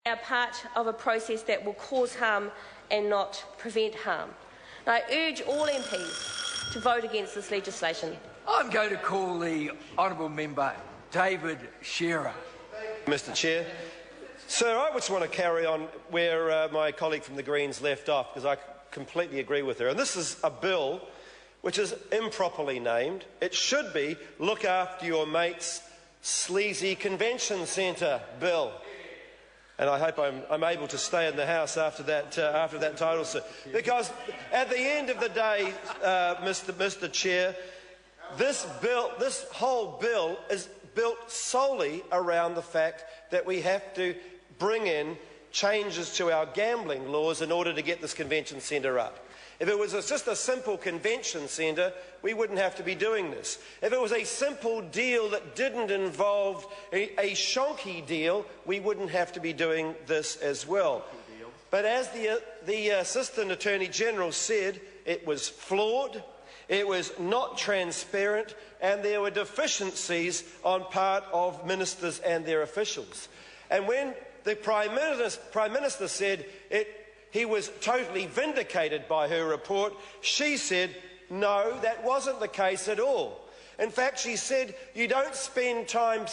are part of a process that will cause harm and not prevent harm. I urge all MPs to vote against this legislation. I'm going to call the honourable member David Shearer. Mr Chair. Sir, I just want to carry on where my colleague from the Greens left off, because I completely agree with her. And this is a bill which is improperly named. It should be Look After Your Mate's Sleazy Convention Centre Bill. And I hope I'm able to stay in the House after that title, sir. Because at the end of the day, Mr Chair, this whole bill is built solely around the fact that we have to bring in changes to our gambling laws in order to get this convention centre up. If it was just a simple convention centre, we wouldn't have to be doing this. If it was a simple deal that didn't involve a shonky deal, we wouldn't have to be doing this as well. But as the Assistant Attorney General said, it was flawed, it was not transparent, and there were deficiencies on part of ministers and their officials. And when the Prime Minister said he was totally vindicated by her report, she said, no, that wasn't the case at all. In fact, she said, you don't spend time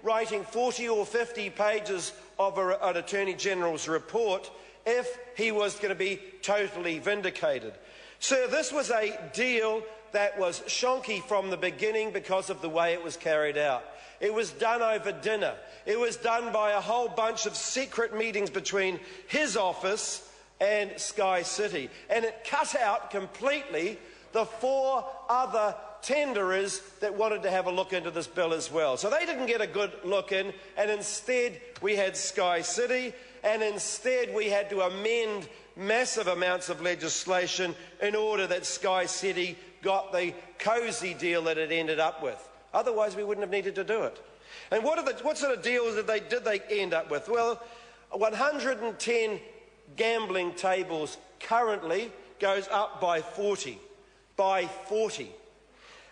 writing 40 or 50 pages of an Attorney General's report if he was going to be totally vindicated. Sir, this was a deal that was shonky from the beginning because of the way it was carried out. It was done over dinner. It was done by a whole bunch of secret meetings between his office and Sky City. And it cut out completely the 4 other tenderers that wanted to have a look into this bill as well. So they didn't get a good look in, and instead we had Sky City, and instead we had to amend massive amounts of legislation in order that Sky City got the cosy deal that it ended up with. Otherwise we wouldn't have needed to do it. And what sort of deals did they end up with? Well, 110 gambling tables currently goes up by 40. By 40.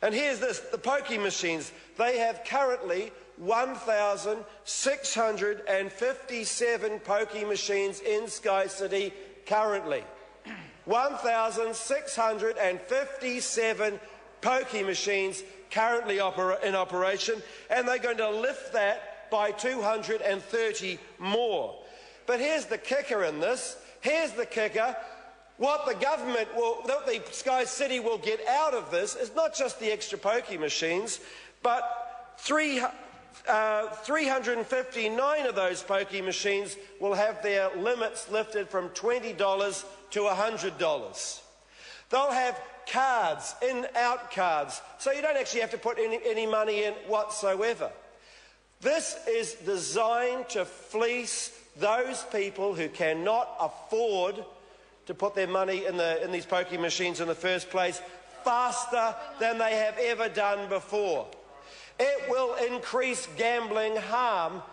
And here's this, the pokie machines. They have currently 1,657 pokie machines in Sky City currently. 1,657 pokie machines currently in operation, and they're going to lift that by 230 more. But here's the kicker in this. Here's the kicker. What the Sky City will get out of this is not just the extra pokie machines, but 359 of those pokie machines will have their limits lifted from $20 to $100. They'll have cards, in-out cards, so you don't actually have to put any money in whatsoever. This is designed to fleece those people who cannot afford to put their money in these pokie machines in the first place faster than they have ever done before. It will increase gambling harm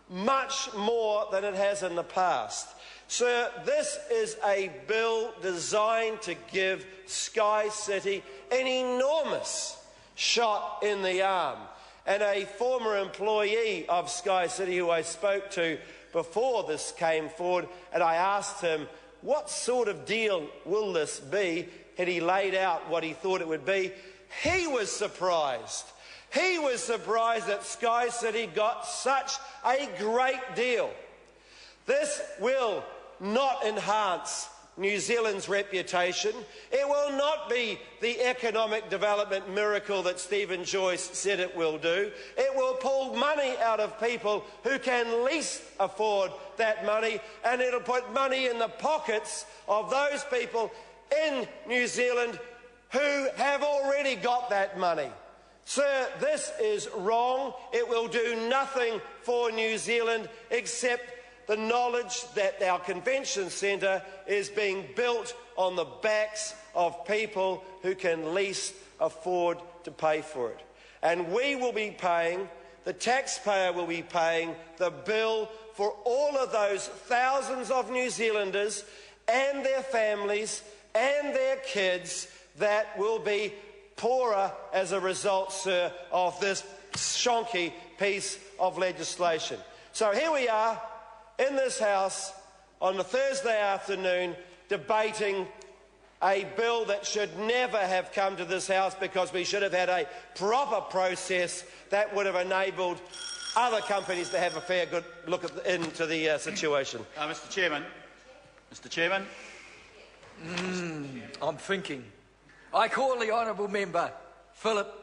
much more than it has in the past. Sir, this is a bill designed to give Sky City an enormous shot in the arm. And a former employee of Sky City who I spoke to before this came forward, and I asked him, what sort of deal will this be? And he laid out what he thought it would be. He was surprised. He was surprised that Sky City got such a great deal. This will not enhance New Zealand's reputation. It will not be the economic development miracle that Stephen Joyce said it will do. It will pull money out of people who can least afford that money, and it'll put money in the pockets of those people in New Zealand who have already got that money. Sir, this is wrong. It will do nothing for New Zealand except the knowledge that our convention centre is being built on the backs of people who can least afford to pay for it. And we will be paying, the taxpayer will be paying the bill for all of those thousands of New Zealanders and their families and their kids that will be poorer as a result, sir, of this shonky piece of legislation. So here we are in this House on a Thursday afternoon debating a bill that should never have come to this House, because we should have had a proper process that would have enabled other companies to have a fair good look into the situation. Mr Chairman. Mr Chairman. I'm thinking. I call the honourable member Philip